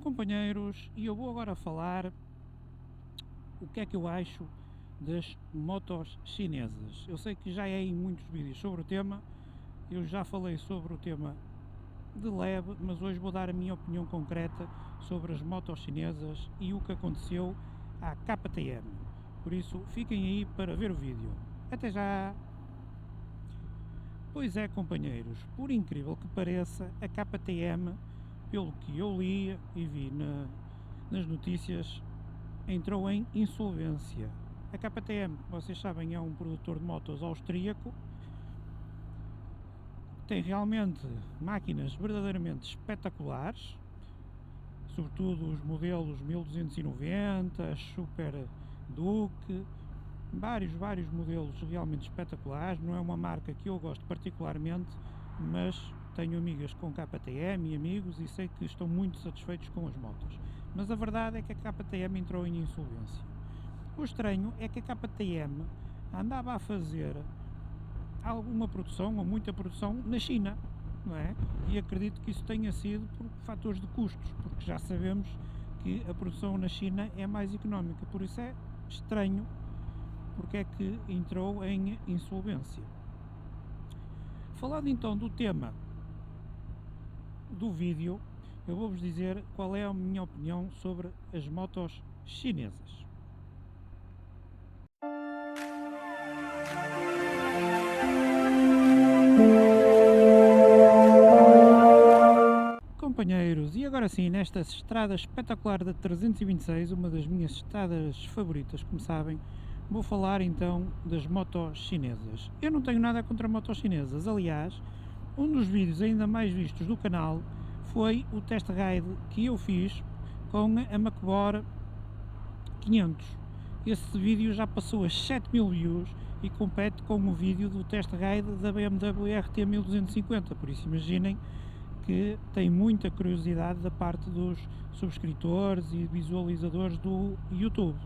Companheiros, e eu vou agora falar o que é que eu acho das motos chinesas. Eu sei que já é em muitos vídeos sobre o tema, eu já falei sobre o tema de leve, mas hoje vou dar a minha opinião concreta sobre as motos chinesas e o que aconteceu à KTM. Por isso, fiquem aí para ver o vídeo. Até já! Pois é, companheiros, por incrível que pareça, a KTM, pelo que eu li e vi nas notícias, entrou em insolvência. A KTM, como vocês sabem, é um produtor de motos austríaco, tem realmente máquinas verdadeiramente espetaculares, sobretudo os modelos 1290, Super Duke, vários modelos realmente espetaculares. Não é uma marca que eu gosto particularmente, mas tenho amigas com KTM e amigos e sei que estão muito satisfeitos com as motos. Mas a verdade é que a KTM entrou em insolvência. O estranho é que a KTM andava a fazer alguma produção, ou muita produção, na China, não é? E acredito que isso tenha sido por fatores de custos, porque já sabemos que a produção na China é mais económica. Por isso é estranho porque é que entrou em insolvência. Falando então do tema do vídeo, eu vou-vos dizer qual é a minha opinião sobre as motos chinesas. Companheiros, e agora sim, nesta estrada espetacular da 326, uma das minhas estradas favoritas, como sabem, vou falar então das motos chinesas. Eu não tenho nada contra motos chinesas, aliás, um dos vídeos ainda mais vistos do canal foi o test ride que eu fiz com a Macbor 500. Esse vídeo já passou as 7000 views e compete com o vídeo do test ride da BMW RT 1250, por isso imaginem que tem muita curiosidade da parte dos subscritores e visualizadores do YouTube.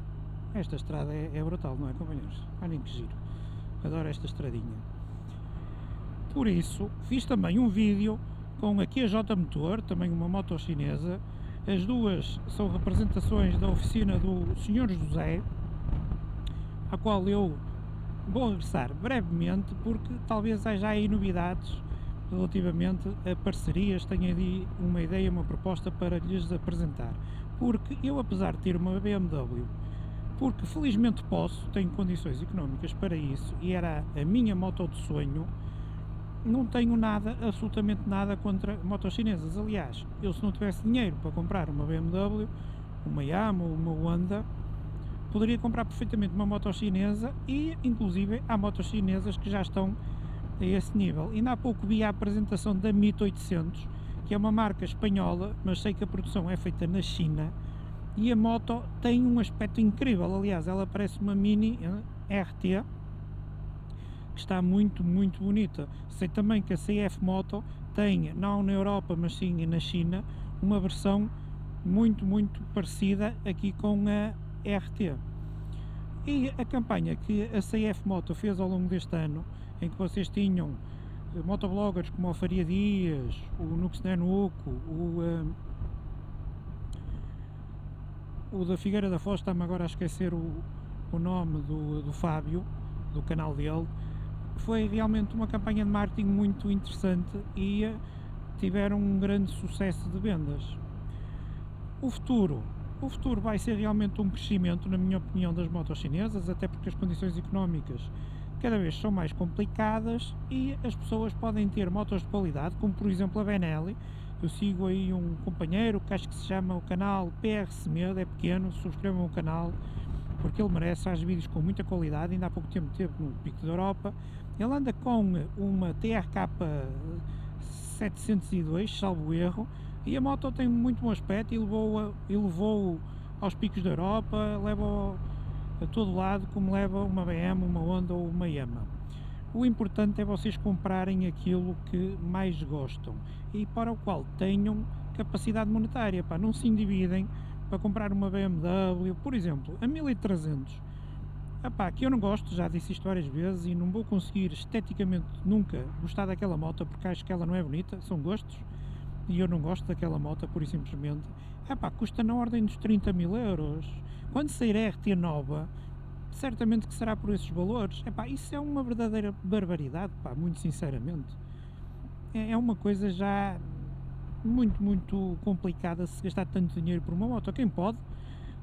Esta estrada é brutal, não é, companheiros? Olhem que giro. Adoro esta estradinha. Por isso, fiz também um vídeo com a QJ Motor, também uma moto chinesa. As duas são representações da oficina do Sr. José, a qual eu vou regressar brevemente, porque talvez haja aí novidades relativamente a parcerias. Tenho ali uma ideia, uma proposta para lhes apresentar. Porque eu, apesar de ter uma BMW, porque felizmente posso, tenho condições económicas para isso, e era a minha moto de sonho, não tenho nada, absolutamente nada contra motos chinesas. Aliás, eu se não tivesse dinheiro para comprar uma BMW, uma Yamaha ou uma Honda, poderia comprar perfeitamente uma moto chinesa, e inclusive há motos chinesas que já estão a esse nível. Ainda há pouco vi a apresentação da MIT 800, que é uma marca espanhola, mas sei que a produção é feita na China, e a moto tem um aspecto incrível. Aliás, ela parece uma Mini RT, que está muito bonita. Sei também que a CF Moto tem, não na Europa, mas sim na China, uma versão muito parecida aqui com a RT. E a campanha que a CF Moto fez ao longo deste ano, em que vocês tinham motobloggers como o Faria Dias, o Nux Nenuco, o da Figueira da Foz, está-me agora a esquecer o nome do Fábio, do canal dele, foi realmente uma campanha de marketing muito interessante e tiveram um grande sucesso de vendas. O futuro vai ser realmente um crescimento, na minha opinião, das motos chinesas, até porque as condições económicas cada vez são mais complicadas e as pessoas podem ter motos de qualidade, como por exemplo a Benelli. Eu sigo aí um companheiro que acho que se chama o canal PR Semedo, é pequeno, subscrevam o canal porque ele merece, faz vídeos com muita qualidade. Ainda há pouco tempo esteve no Pico da Europa. Ele anda com uma TRK 702, salvo erro, e a moto tem muito bom aspecto e levou aos picos da Europa, leva a todo lado, como leva uma BM, uma Honda ou uma Yamaha. O importante é vocês comprarem aquilo que mais gostam e para o qual tenham capacidade monetária. Pá, não se endividem para comprar uma BMW, por exemplo, a 1300. Epá, que eu não gosto, já disse isto várias vezes, e não vou conseguir esteticamente nunca gostar daquela moto porque acho que ela não é bonita, são gostos. e eu não gosto daquela moto, pura e simplesmente, custa na ordem dos 30.000 euros. Quando sair a RT nova, certamente que será por esses valores. Isso é uma verdadeira barbaridade, muito sinceramente. É uma coisa já muito, muito complicada se gastar tanto dinheiro por uma moto. Quem pode,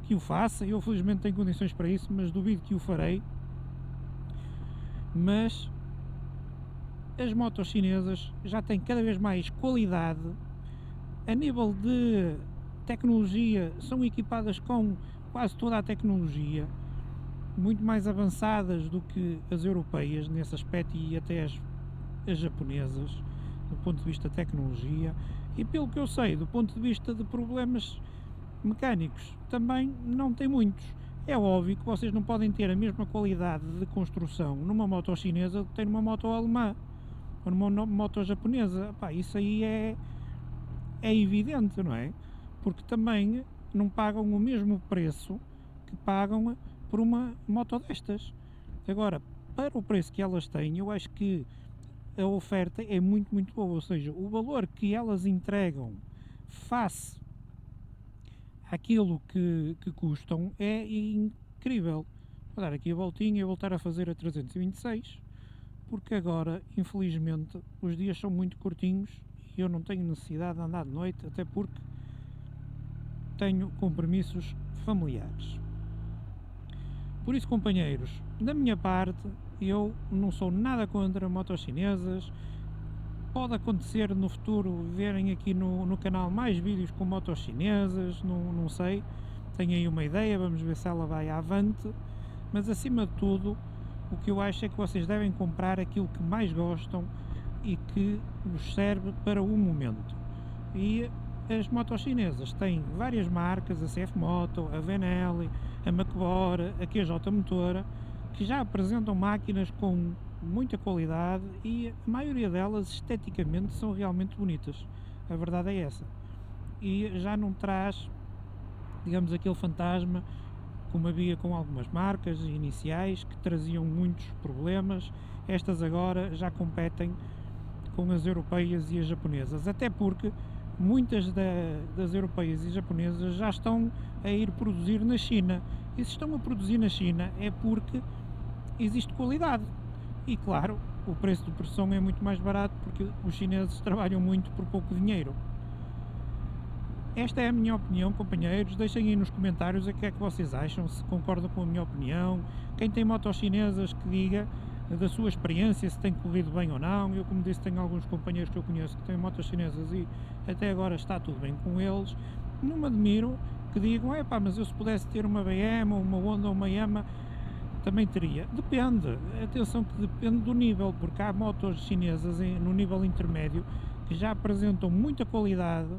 que o faça. Eu felizmente tenho condições para isso, mas duvido que o farei. Mas as motos chinesas já têm cada vez mais qualidade. A nível de tecnologia, são equipadas com quase toda a tecnologia, muito mais avançadas do que as europeias nesse aspecto, e até as japonesas, do ponto de vista de tecnologia. E pelo que eu sei, do ponto de vista de problemas mecânicos, também não tem muitos. É óbvio que vocês não podem ter a mesma qualidade de construção numa moto chinesa que tem numa moto alemã ou numa moto japonesa. Isso aí é evidente, não é? Porque também não pagam o mesmo preço que pagam por uma moto destas. Agora, para o preço que elas têm, eu acho que a oferta é muito, muito boa. Ou seja, o valor que elas entregam face àquilo que custam é incrível. Vou dar aqui a voltinha e voltar a fazer a 326, porque agora, infelizmente, os dias são muito curtinhos e eu não tenho necessidade de andar de noite, até porque tenho compromissos familiares. Por isso, companheiros, da minha parte, eu não sou nada contra motos chinesas. Pode acontecer no futuro verem aqui no canal mais vídeos com motos chinesas, não sei, tenho aí uma ideia, vamos ver se ela vai avante. Mas acima de tudo, o que eu acho é que vocês devem comprar aquilo que mais gostam e que vos serve para o momento. E as motos chinesas têm várias marcas, a CF Moto, a Venelli, a Macbor, a QJ Motora, que já apresentam máquinas com muita qualidade e a maioria delas esteticamente são realmente bonitas. A verdade é essa. E já não traz, digamos, aquele fantasma como havia com algumas marcas iniciais que traziam muitos problemas. Estas agora já competem com as europeias e as japonesas, até porque muitas das europeias e japonesas já estão a ir produzir na China. E se estão a produzir na China é porque existe qualidade. E claro, o preço de produção é muito mais barato porque os chineses trabalham muito por pouco dinheiro. Esta é a minha opinião, companheiros. Deixem aí nos comentários o que é que vocês acham, se concordam com a minha opinião. Quem tem motos chinesas que diga da sua experiência, se tem corrido bem ou não. Eu, como disse, tenho alguns companheiros que eu conheço que têm motos chinesas e até agora está tudo bem com eles. Não me admiro que digam, mas eu se pudesse ter uma BM ou uma Honda ou uma Yamaha também teria. Depende, atenção que depende do nível, porque há motos chinesas no nível intermédio que já apresentam muita qualidade,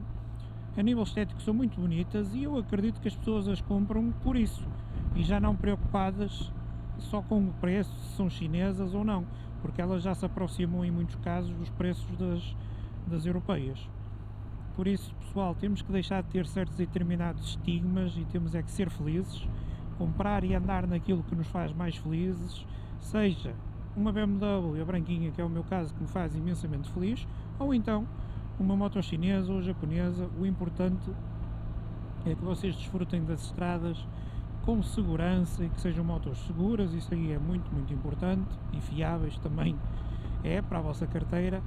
a nível estético são muito bonitas e eu acredito que as pessoas as compram por isso e já não preocupadas só com o preço, se são chinesas ou não, porque elas já se aproximam em muitos casos dos preços das europeias. Por isso, pessoal, temos que deixar de ter certos e determinados estigmas e temos é que ser felizes, comprar e andar naquilo que nos faz mais felizes, seja uma BMW, a branquinha, que é o meu caso, que me faz imensamente feliz, ou então uma moto chinesa ou japonesa. O importante é que vocês desfrutem das estradas com segurança e que sejam motos seguras. Isso aí é muito, muito importante, e fiáveis também é para a vossa carteira,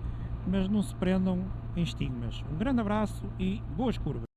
mas não se prendam em estigmas. Um grande abraço e boas curvas!